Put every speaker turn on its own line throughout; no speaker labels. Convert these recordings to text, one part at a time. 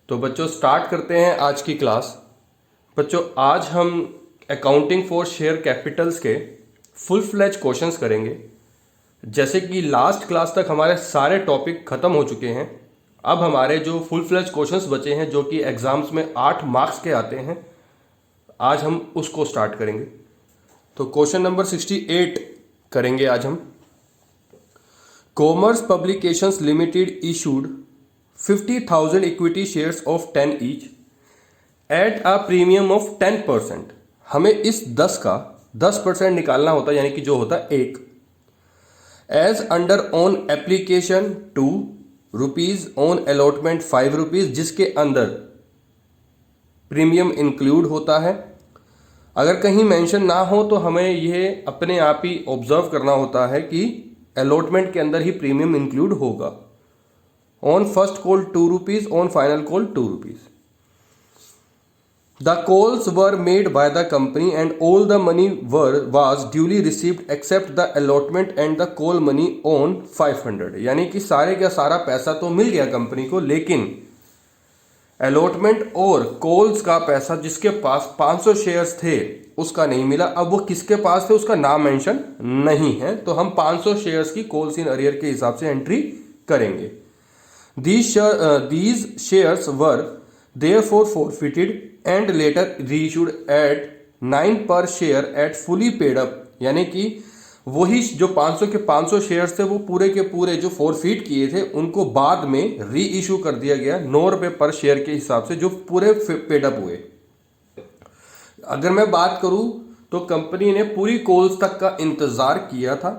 तो बच्चों स्टार्ट करते हैं आज की क्लास। बच्चों आज हम अकाउंटिंग फॉर शेयर कैपिटल्स के फुल फ्लैज क्वेश्चंस करेंगे। जैसे कि लास्ट क्लास तक हमारे सारे टॉपिक खत्म हो चुके हैं, अब हमारे जो फुल फ्लैज क्वेश्चंस बचे हैं जो कि एग्जाम्स में 8 मार्क्स के आते हैं, आज हम उसको स्टार्ट करेंगे। तो क्वेश्चन नंबर 68 करेंगे आज हम। Commerce publications limited issued 50,000 equity shares of 10 each at a premium of 10%। हमें इस 10 का 10% निकालना होता है, यानी कि जो होता है 1। As under on application 2 rupees, on allotment 5 rupees, जिसके अंदर प्रीमियम इंक्लूड होता है। अगर कहीं मेंशन ना हो तो हमें यह अपने आप ही ऑब्जर्व करना होता है कि अलॉटमेंट के अंदर ही प्रीमियम इंक्लूड होगा। On first call 2 rupees, on final call 2 rupees. The calls were made by the company and all the money was duly received except the allotment and the call money on 500। यानी कि सारे का सारा पैसा तो मिल गया company को, लेकिन अलॉटमेंट और कॉल्स का पैसा जिसके पास 500 शेयर्स थे उसका नहीं मिला। अब वो किसके पास थे उसका नाम मेंशन नहीं है, तो हम 500 शेयर्स की कॉल्स इन अरियर के हिसाब से एंट्री करेंगे। These shares were therefore forfeited and later reissued at 9 per share at fully paid up। यानी कि वही जो 500 के 500 शेयर्स थे वो पूरे के पूरे जो फॉरफिट किए थे उनको बाद में री इशू कर दिया गया 9 रुपये पर शेयर के हिसाब से, जो पूरे पेड अप हुए। अगर मैं बात करूं तो कंपनी ने पूरी कॉल्स तक का इंतजार किया था।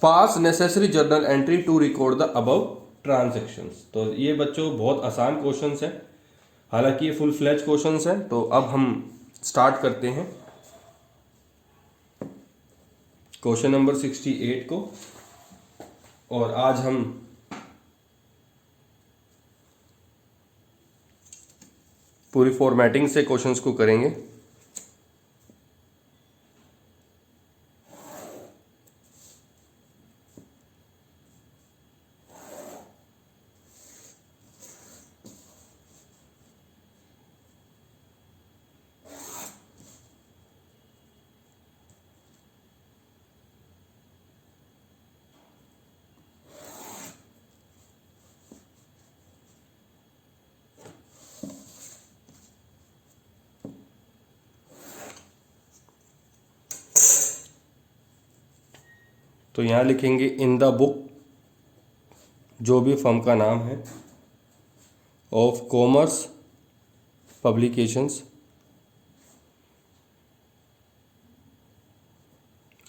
Pass necessary journal entry to record the above transactions. तो ये बच्चों बहुत आसान क्वेश्चंस हैं, हालांकि ये फुल फ्लैज क्वेश्चंस हैं। तो अब हम स्टार्ट करते हैं क्वेश्चन नंबर 68 को, और आज हम पूरी फॉर्मेटिंग से क्वेश्चंस को करेंगे। तो यहाँ लिखेंगे इन द बुक, जो भी फर्म का नाम है, of commerce publications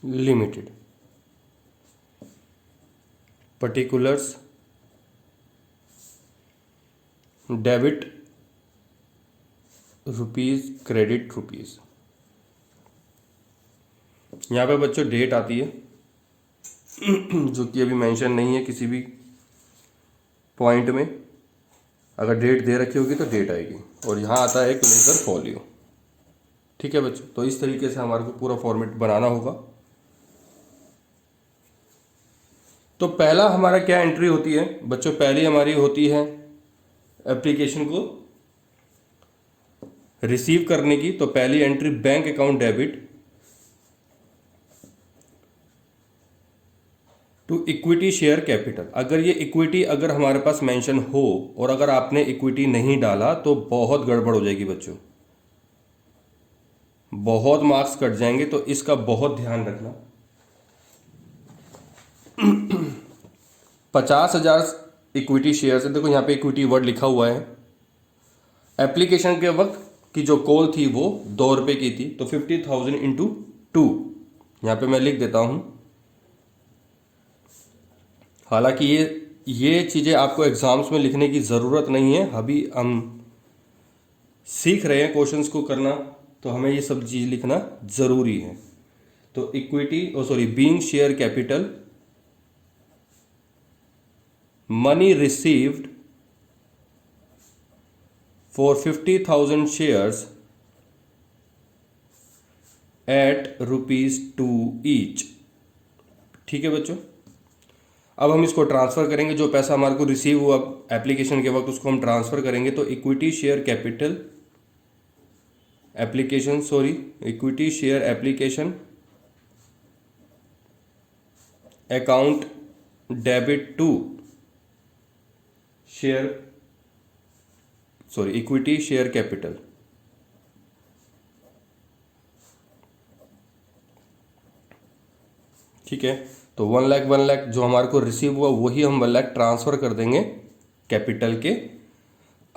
limited, particulars debit rupees, credit rupees. यहाँ पे बच्चों डेट आती है जो कि अभी मेंशन नहीं है किसी भी पॉइंट में। अगर डेट दे रखी होगी तो डेट आएगी, और यहाँ आता है एक लेजर फॉलियो। ठीक है बच्चों, तो इस तरीके से हमारे को पूरा फॉर्मेट बनाना होगा। तो पहला हमारा क्या एंट्री होती है बच्चों? पहली हमारी होती है एप्लीकेशन को रिसीव करने की। तो पहली entry bank account debit to equity share capital. अगर ये इक्विटी अगर हमारे पास मेंशन हो और अगर आपने इक्विटी नहीं डाला तो बहुत गड़बड़ हो जाएगी बच्चों, बहुत मार्क्स कट जाएंगे, तो इसका बहुत ध्यान रखना। 50,000 इक्विटी शेयर है। देखो यहाँ पे इक्विटी वर्ड लिखा हुआ है। एप्लीकेशन के वक्त की जो कॉल थी वो 2 रुपये की थी, तो 50,000 इंटू 2 यहाँ पे मैं लिख देता हूं। हालांकि ये चीज़ें आपको एग्जाम्स में लिखने की ज़रूरत नहीं है, अभी हम सीख रहे हैं क्वेश्चंस को करना, तो हमें ये सब चीज़ लिखना ज़रूरी है। तो equity being share capital, money received for 50,000 shares at ₹2 each. ठीक है बच्चों। अब हम इसको ट्रांसफ़र करेंगे, जो पैसा हमारे को रिसीव हुआ एप्लीकेशन के वक्त उसको हम ट्रांसफ़र करेंगे। तो equity share capital application equity share application account debit to equity share capital. ठीक है, तो 1 लाख जो हमारे को रिसीव हुआ वही हम 1 लाख ट्रांसफर कर देंगे कैपिटल के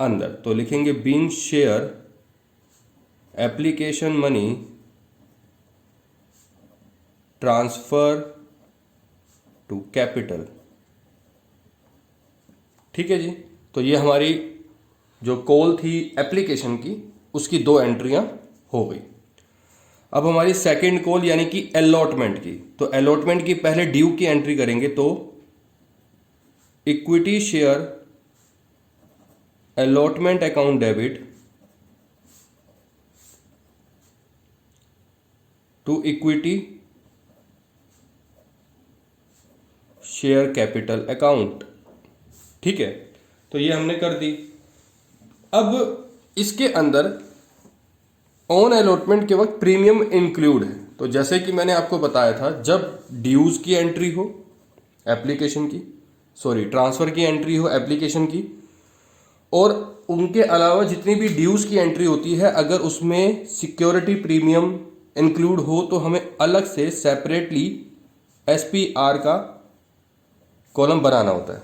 अंदर। तो लिखेंगे being share application money transfer to capital. ठीक है जी, तो ये हमारी जो कॉल थी एप्लीकेशन की उसकी 2 एंट्रियां हो गई। अब हमारी सेकंड कॉल यानी कि अलॉटमेंट की, तो अलॉटमेंट की पहले ड्यू की एंट्री करेंगे। तो equity share allotment account debit to equity share capital account. ठीक है, तो ये हमने कर दी। अब इसके अंदर ऑन अलॉटमेंट के वक्त प्रीमियम इंक्लूड है। तो जैसे कि मैंने आपको बताया था, जब ड्यूज की एंट्री हो एप्लीकेशन की, ट्रांसफर की एंट्री हो एप्लीकेशन की, और उनके अलावा जितनी भी ड्यूज की एंट्री होती है, अगर उसमें सिक्योरिटी प्रीमियम इंक्लूड हो तो हमें अलग से सेपरेटली SPR का कॉलम बनाना होता है,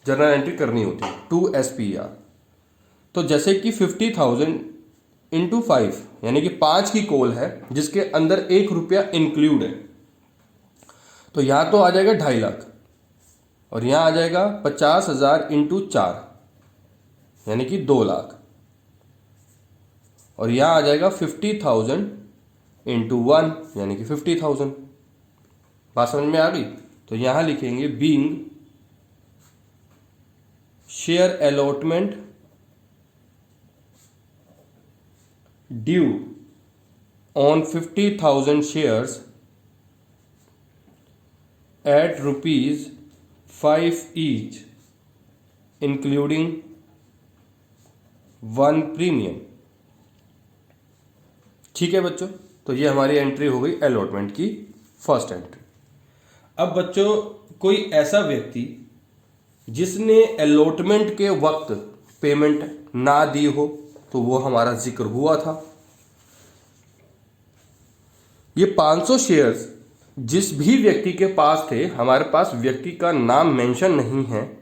जर्नल एंट्री करनी होती है टू SPR। तो जैसे कि 50,000 इंटू 5 यानी कि 5 की कॉल है जिसके अंदर 1 रुपया इंक्लूड है, तो यहां तो आ जाएगा 2.5 लाख, और यहां आ जाएगा 50,000 इंटू 4 यानी कि 2 लाख, और यहां आ जाएगा 50,000 इंटू 1 यानी कि 50,000। बात समझ में आ गई? तो यहां लिखेंगे being share allotment due on 50,000 shares at ₹5 each including 1 premium। ठीक है बच्चों, तो ये हमारी एंट्री हो गई अलॉटमेंट की फर्स्ट एंट्री। अब बच्चों, कोई ऐसा व्यक्ति जिसने अलॉटमेंट के वक्त पेमेंट ना दी हो, तो वो हमारा जिक्र हुआ था। ये 500 शेयर्स जिस भी व्यक्ति के पास थे, हमारे पास व्यक्ति का नाम मेंशन नहीं है,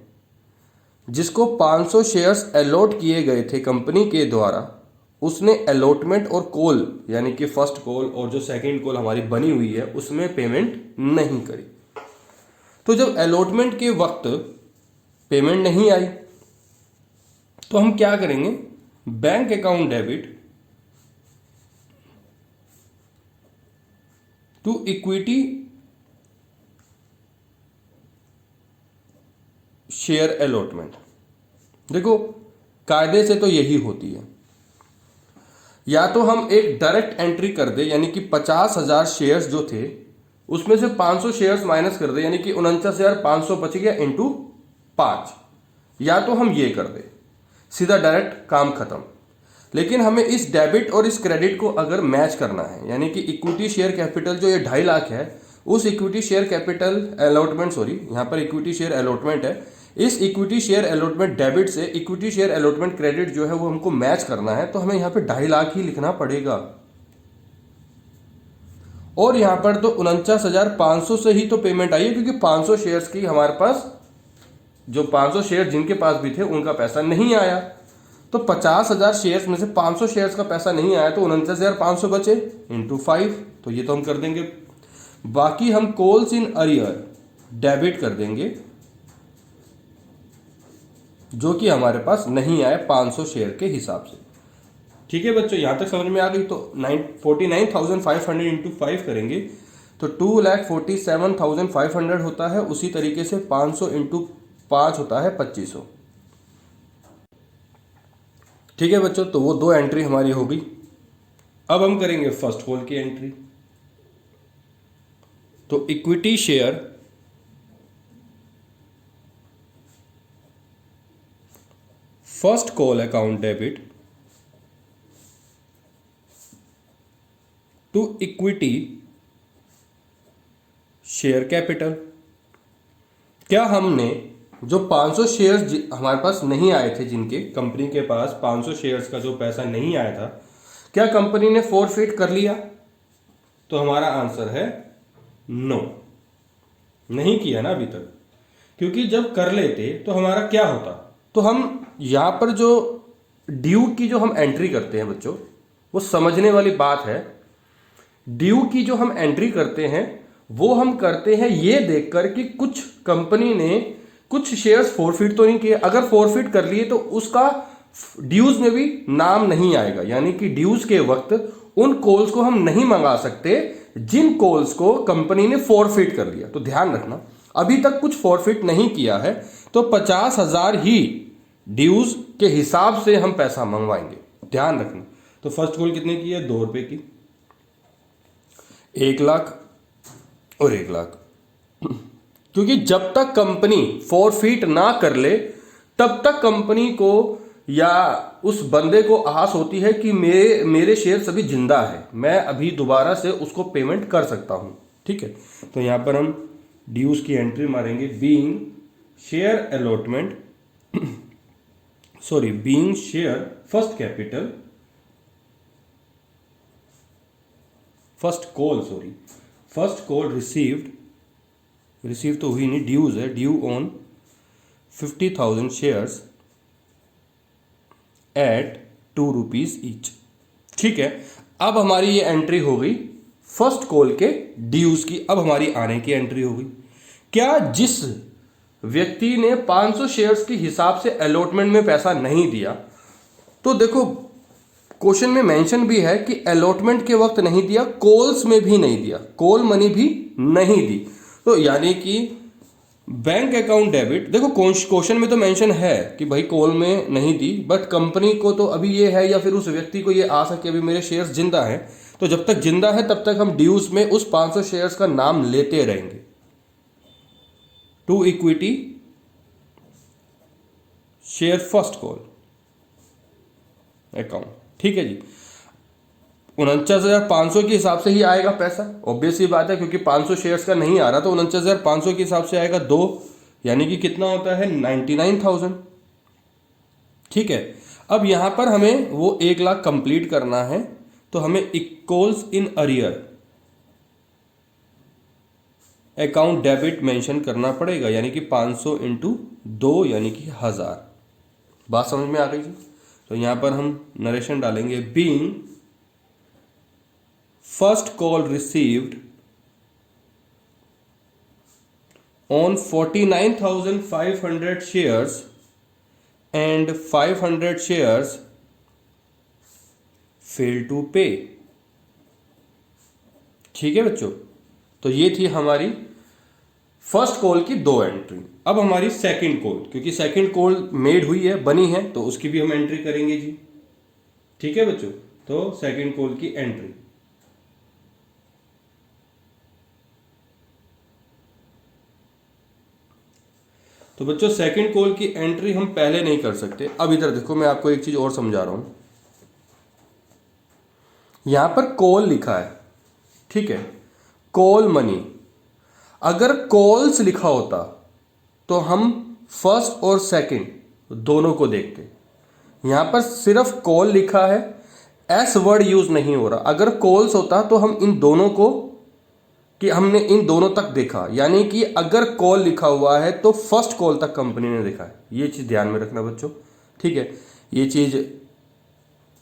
जिसको 500 शेयर्स अलॉट किए गए थे कंपनी के द्वारा, उसने अलॉटमेंट और कॉल यानी कि फर्स्ट कॉल और जो सेकंड कॉल हमारी बनी हुई है उसमें पेमेंट नहीं करी। तो जब अलॉटमेंट के वक्त पेमेंट नहीं आई तो हम क्या करेंगे, bank account debit to equity share allotment. देखो, कायदे से तो यही होती है, या तो हम एक डायरेक्ट एंट्री कर दे यानी कि 50,000 शेयर्स जो थे उसमें से 500 शेयर्स माइनस कर दे यानी कि 49,500 बच गया इंटू 5, या तो हम ये कर दे, सीधा डायरेक्ट काम खत्म। लेकिन हमें इस डेबिट और इस क्रेडिट को अगर मैच करना है, यानी कि इक्विटी शेयर कैपिटल जो ये 2.5 लाख है, उस इक्विटी शेयर कैपिटल अलॉटमेंट यहां पर इक्विटी शेयर अलॉटमेंट है, इस इक्विटी शेयर अलॉटमेंट डेबिट से इक्विटी शेयर अलॉटमेंट क्रेडिट जो है वो हमको मैच करना है, तो हमें यहां पे 2.5 लाख ही लिखना पड़ेगा। और यहां पर तो 49,500 से ही तो पेमेंट आई है, क्योंकि 500 शेयर्स की हमारे पास, जो 500 शेयर जिनके पास भी थे उनका पैसा नहीं आया। तो 50,000 शेयर्स में से 500 शेयर्स का पैसा नहीं आया, तो 49,500 बचे इंटू 5, तो ये तो हम कर देंगे। बाकी हम कॉल्स इन अरियर डेबिट कर देंगे जो कि हमारे पास नहीं आए 500 शेयर के हिसाब से। ठीक है बच्चों, यहां तक समझ में आ गई? तो 49,500 इंटू 5 करेंगे तो 2,47,500 होता है। उसी तरीके से 500 इंटू 5 होता है 2500। ठीक है बच्चों, तो वो 2 एंट्री हमारी हो गई। अब हम करेंगे फर्स्ट कॉल की एंट्री। तो equity share first call account debit to equity share capital. क्या हमने जो 500 शेयर्स हमारे पास नहीं आए थे, जिनके कंपनी के पास 500 शेयर्स का जो पैसा नहीं आया था, क्या कंपनी ने फॉरफिट कर लिया? तो हमारा आंसर है नो, नहीं किया ना अभी तक। क्योंकि जब कर लेते तो हमारा क्या होता, तो हम यहां पर जो ड्यू की जो हम एंट्री करते हैं बच्चों, वो समझने वाली बात है। ड्यू की जो हम एंट्री करते हैं वो हम करते हैं ये देखकर कि कुछ कंपनी ने कुछ शेयर्स फॉरफिट तो नहीं किए। अगर फॉरफिट कर लिए तो उसका ड्यूज में भी नाम नहीं आएगा, यानी कि ड्यूज के वक्त उन कॉल्स को हम नहीं मंगा सकते जिन कॉल्स को कंपनी ने फॉरफिट कर लिया। तो ध्यान रखना, अभी तक कुछ फॉरफिट नहीं किया है तो 50,000 ही ड्यूज के हिसाब से हम पैसा मंगवाएंगे, ध्यान रखना। तो फर्स्ट कॉल कितने की है? 2 रुपए की, 1 लाख और 1 लाख। क्योंकि जब तक कंपनी फॉरफिट ना कर ले तब तक कंपनी को या उस बंदे को आस होती है कि मेरे शेयर सभी जिंदा है, मैं अभी दोबारा से उसको पेमेंट कर सकता हूं। ठीक है, तो यहां पर हम ड्यूज की एंट्री मारेंगे। Being share allotment being share first capital first call receive तो हुई नहीं, ड्यूज है, due on 50,000 shares at 2 rupees each. ठीक है, अब हमारी ये एंट्री हो गई फर्स्ट कॉल के ड्यूज की। अब हमारी आने की एंट्री हो गई। क्या जिस व्यक्ति ने 500 शेयर्स के हिसाब से अलॉटमेंट में पैसा नहीं दिया, तो देखो क्वेश्चन में मेंशन भी है कि अलॉटमेंट के वक्त नहीं दिया, कॉल्स में भी नहीं दिया, कॉल मनी भी नहीं दी, तो यानी कि बैंक अकाउंट डेबिट। देखो क्वेश्चन में तो मेंशन है कि भाई कॉल में नहीं दी, बट कंपनी को तो अभी ये है या फिर उस व्यक्ति को ये आशा कि अभी मेरे शेयर्स जिंदा हैं, तो जब तक जिंदा है तब तक हम ड्यूज में उस 500 शेयर्स का नाम लेते रहेंगे। To equity share first call account. ठीक है जी, 49,500 के हिसाब से ही आएगा पैसा, ऑब्वियस ही बात है, क्योंकि 500 शेयर्स का नहीं आ रहा तो 49,500 के हिसाब से आएगा 2, यानी कि कितना होता है 99,000। ठीक है, अब यहां पर हमें वो 1 लाख कंप्लीट करना है, तो हमें इक्वल्स इन अरियर अकाउंट डेबिट मेंशन करना पड़ेगा, यानी कि 500 इंटू 2 यानी कि 1000। बात समझ में आ गई जी? तो यहां पर हम नरेशन डालेंगे। Being first call received on 49,500 shares and 500 shares failed to pay। ठीक है बच्चों, तो ये थी हमारी फर्स्ट कॉल की 2 एंट्री। अब हमारी सेकंड कॉल, क्योंकि सेकंड कॉल मेड हुई है, बनी है, तो उसकी भी हम एंट्री करेंगे जी। ठीक है बच्चों, तो सेकंड कॉल की एंट्री। तो बच्चों सेकंड कॉल की एंट्री हम पहले नहीं कर सकते। अब इधर देखो, मैं आपको एक चीज और समझा रहा हूं। यहां पर कॉल लिखा है, ठीक है, कॉल मनी। अगर कॉल्स लिखा होता तो हम फर्स्ट और सेकंड दोनों को देखते। यहां पर सिर्फ कॉल लिखा है, एस वर्ड यूज नहीं हो रहा। अगर कॉल्स होता तो हम इन दोनों को, कि हमने इन दोनों तक देखा, यानी कि अगर कॉल लिखा हुआ है तो फर्स्ट कॉल तक कंपनी ने देखा है। ये चीज ध्यान में रखना बच्चों। ठीक है, ये चीज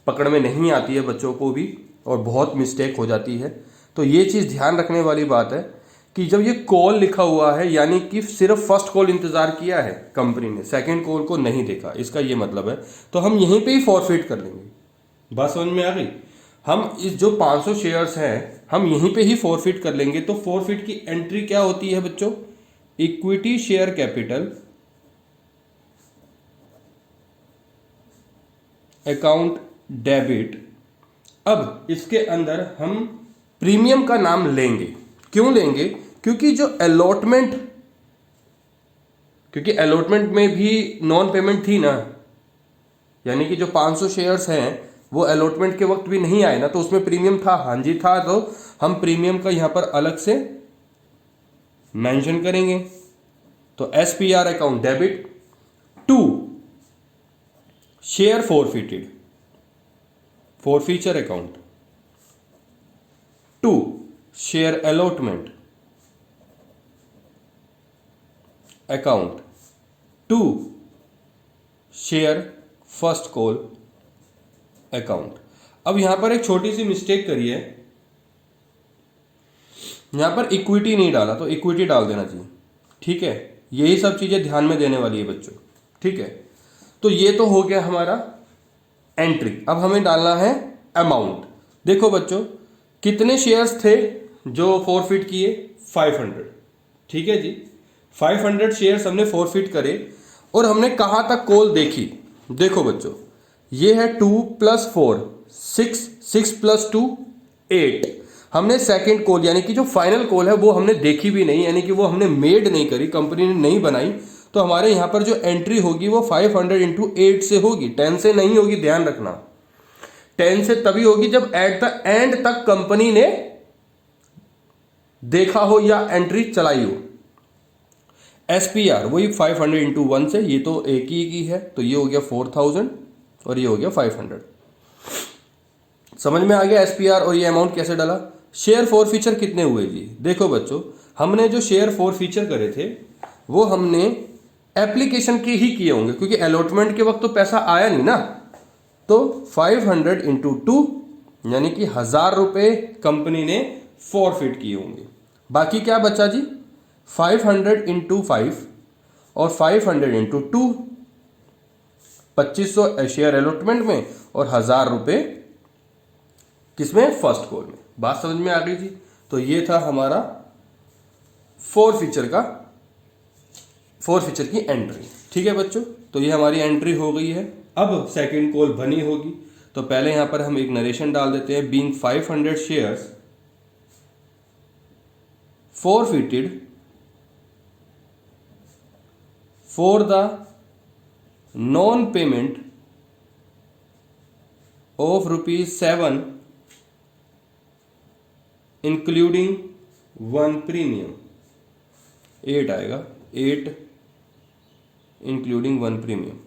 पकड़ में नहीं आती है बच्चों को भी, और बहुत मिस्टेक हो जाती है। तो ये चीज ध्यान रखने वाली बात है कि जब ये कॉल लिखा हुआ है, यानी कि सिर्फ फर्स्ट कॉल इंतजार किया है कंपनी ने, सेकेंड कॉल को नहीं देखा, इसका ये मतलब है, तो हम यहीं पे ही फॉरफिट कर लेंगे। बात समझ में आ गई? हम इस जो 500 शेयर्स हैं हम यहीं पे ही फॉरफिट कर लेंगे। तो फॉरफिट की एंट्री क्या होती है बच्चों? Equity share capital account debit. अब इसके अंदर हम प्रीमियम का नाम लेंगे। क्यों लेंगे? क्योंकि जो अलॉटमेंट, क्योंकि अलॉटमेंट में भी नॉन पेमेंट थी ना, यानी कि जो 500 शेयर्स हैं वो अलॉटमेंट के वक्त भी नहीं आए ना, तो उसमें प्रीमियम था, हाँ जी था, तो हम प्रीमियम का यहां पर अलग से मेंशन करेंगे। तो SPR account debit to share forfeited, forfeiture account to share allotment account to share first call account. अब यहां पर एक छोटी सी मिस्टेक करी है, यहां पर इक्विटी नहीं डाला, तो इक्विटी डाल देना चाहिए। ठीक है, यही सब चीजें ध्यान में देने वाली है बच्चों। ठीक है, तो ये तो हो गया हमारा एंट्री। अब हमें डालना है अमाउंट। देखो बच्चों, कितने शेयर्स थे जो फॉरफिट किए? 500। ठीक है जी, 500 शेयर्स हमने फॉरफिट करे और हमने कहां तक कॉल देखी? देखो बच्चों, ये है 2 + 4 6, 6 + 2 8। हमने सेकंड कॉल यानी कि जो फाइनल कॉल है वो हमने देखी भी नहीं, यानी कि वो हमने मेड नहीं करी, कंपनी ने नहीं बनाई। तो हमारे यहां पर जो एंट्री होगी वो 500 × 8 से होगी, 10 से नहीं होगी, ध्यान रखना। 10 से तभी होगी जब एट द एंड तक कंपनी ने देखा हो या एंट्री चलाई हो। SPR वही 500 × 1 से, ये तो एक ही की है, तो ये हो गया 4000 और ये हो गया 500। समझ में आ गया SPR और ये अमाउंट कैसे डाला? शेयर फॉरफीचर कितने हुए जी? देखो बच्चों, हमने जो शेयर फॉरफीचर करे थे वो हमने एप्लीकेशन के ही किए होंगे, क्योंकि अलॉटमेंट के वक्त तो पैसा आया नहीं ना। तो 500 × 2 यानी कि 1000 रुपए कंपनी ने फॉरफिट किए होंगे। बाकी क्या बचा जी? 500 × 5 और 500 × 2, 2500 शेयर अलॉटमेंट में और 1000 रुपए किसमें? फर्स्ट कॉल में। बात समझ में आ गई जी? तो ये था हमारा फॉरफीचर की एंट्री। ठीक है बच्चों, तो ये हमारी एंट्री हो गई है। अब सेकंड कॉल बनी होगी, तो पहले यहां पर हम एक नरेशन डाल देते हैं। Being 500 shares forfeited for the non-payment of ₹7 including 1 premium। 8 आएगा, 8 इंक्लूडिंग 1 प्रीमियम।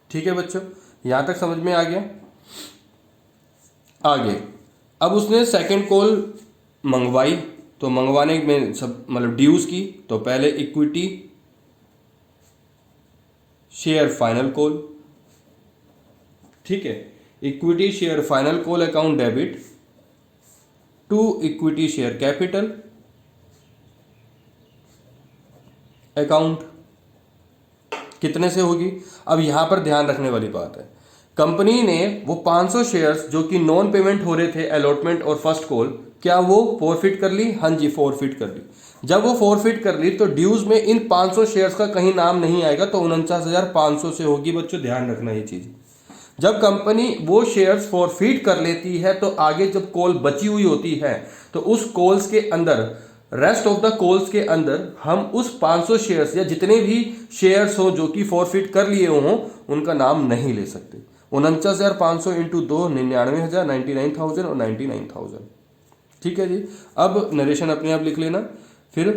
ठीक है बच्चों, यहां तक समझ में आ गया? आगे अब उसने सेकंड कॉल मंगवाई, तो मंगवाने में सब मतलब ड्यूज की, तो पहले इक्विटी शेयर फाइनल कॉल। ठीक है, equity share final call account debit to equity share capital account. कितने से होगी? अब यहां पर ध्यान रखने वाली बात है, कंपनी ने वो 500 शेयर्स जो कि नॉन पेमेंट हो रहे थे अलॉटमेंट और फर्स्ट कॉल, क्या वो फॉरफिट कर ली? हाँ जी, फॉरफिट कर ली। जब वो फॉरफिट कर ली तो ड्यूज में इन 500 शेयर्स का कहीं नाम नहीं आएगा, तो 49,500 से होगी। बच्चों ध्यान रखना ये चीज। जब कंपनी वो शेयर्स फॉरफिट कर लेती है तो आगे जब कॉल बची हुई होती है तो उस कॉल्स के अंदर, रेस्ट ऑफ द कॉल्स के अंदर हम उस 500 शेयर्स या जितने भी शेयर्स हो जो कि फॉरफिट कर लिए हों उनका नाम नहीं ले सकते। 49,500 × 2 99,000, 99,000 और 99,000। ठीक है जी। अब नरेशन अपने आप लिख लेना। फिर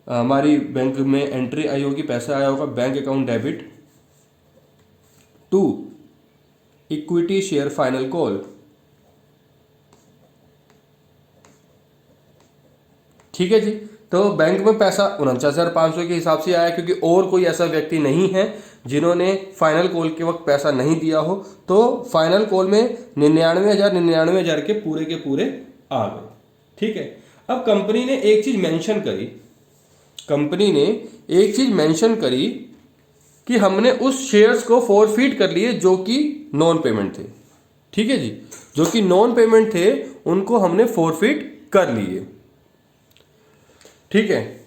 हमारी बैंक में एंट्री आई होगी, पैसा आया होगा, bank account debit to equity share final call. ठीक है जी। तो बैंक में पैसा 49,500 के हिसाब से आया, क्योंकि और कोई ऐसा व्यक्ति नहीं है जिन्होंने फाइनल कॉल के वक्त पैसा नहीं दिया हो। तो फाइनल कॉल में 99,000 के पूरे आ गए। ठीक है। अब कंपनी ने एक चीज मेंशन करी, कि हमने उस शेयर्स को फॉरफिट कर लिए जो कि नॉन पेमेंट थे। ठीक है जी, जो कि नॉन पेमेंट थे उनको हमने फॉरफिट कर लिए। ठीक है,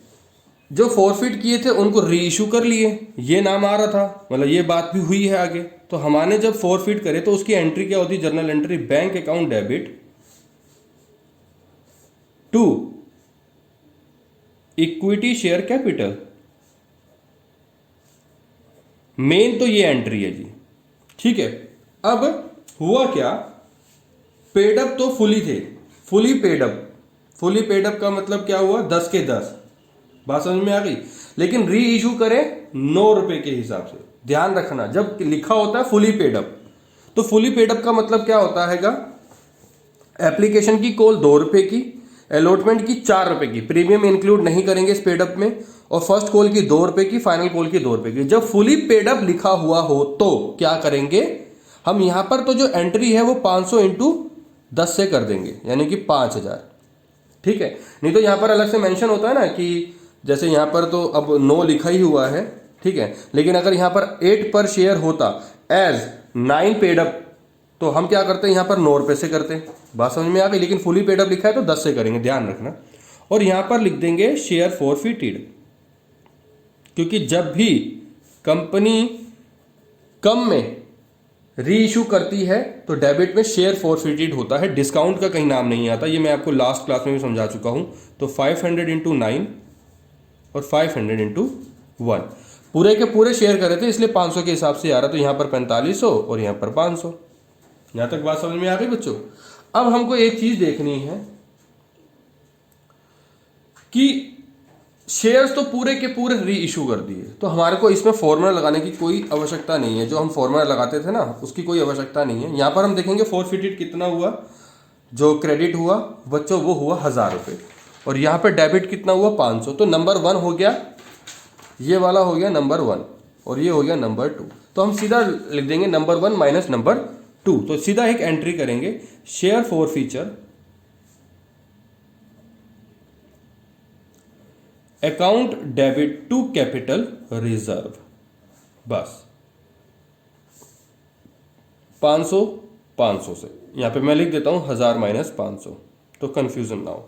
जो फॉरफिट किए थे उनको री इशू कर लिए, ये नाम आ रहा था, मतलब ये बात भी हुई है आगे। तो हमने जब फॉरफिट करे तो उसकी एंट्री क्या होती? Journal entry bank account debit to equity share capital. Main तो ये एंट्री है जी, ठीक है, अब हुआ क्या, पेड अप तो फुली थे, fully paid up, fully paid up का मतलब क्या हुआ, 10 के 10, बात समझ में आ गई। लेकिन री इशू करें 9 रुपए के हिसाब से। ध्यान रखना, जब लिखा होता है फुली पेड अप, तो फुली पेड अप का मतलब क्या होता हैगा, एप्लीकेशन की कॉल 2 रुपए की, अलॉटमेंट की 4 रुपए की, प्रीमियम इंक्लूड नहीं करेंगे इस पेड अप में, और फर्स्ट कॉल की 2 रुपए की, फाइनल कॉल की 2 रुपए की। जब फुली पेड अप लिखा हुआ हो तो क्या करेंगे हम, यहां पर तो जो एंट्री है वो 500 इंटू 10 से कर देंगे, यानी कि 5000। ठीक है, नहीं तो यहां पर अलग से मेंशन होता है ना कि जैसे यहां पर तो अब 9 लिखा ही हुआ है, ठीक है, लेकिन अगर यहां पर 8 पर शेयर होता एज 9 पेड अप, तो हम क्या करते हैं यहां पर 9 रुपए से करते। बात समझ में आ गई। लेकिन फुली पेड अप लिखा है तो 10 से करेंगे, ध्यान रखना। और यहां पर लिख देंगे शेयर फॉरफिटेड, क्योंकि जब भी कंपनी कम में री इशू करती है तो डेबिट में शेयर फॉरफिटेड होता है, डिस्काउंट का कहीं नाम नहीं आता। ये मैं आपको लास्ट क्लास में भी समझा चुका हूं। तो 500 इंटू 9 और 500 इंटू 1, पूरे के पूरे शेयर करे थे इसलिए 500 के हिसाब से आ रहा, तो यहां पर 4500 और यहां पर 500। यहां तक बात समझ में आ गई बच्चों। अब हमको एक चीज देखनी है कि शेयर्स तो पूरे के पूरे री इशू कर दिए, तो हमारे को इसमें फॉर्मूला लगाने की कोई आवश्यकता नहीं है। जो हम फॉर्मूला लगाते थे ना उसकी कोई आवश्यकता नहीं है। यहां पर हम देखेंगे फॉरफिटेड कितना हुआ, जो क्रेडिट हुआ बच्चों वो हुआ 1000 रुपये, और यहां पर डेबिट कितना हुआ 500। तो नंबर 1 हो गया, ये वाला हो गया नंबर 1, और ये हो गया नंबर 2। तो हम सीधा लिख देंगे नंबर 1 माइनस नंबर 2। तो सीधा एक एंट्री करेंगे, share forfeiture account debit to capital reserve, बस 500 500 से, यहां पे मैं लिख देता हूं 1000 माइनस 500, तो कंफ्यूजन ना हो।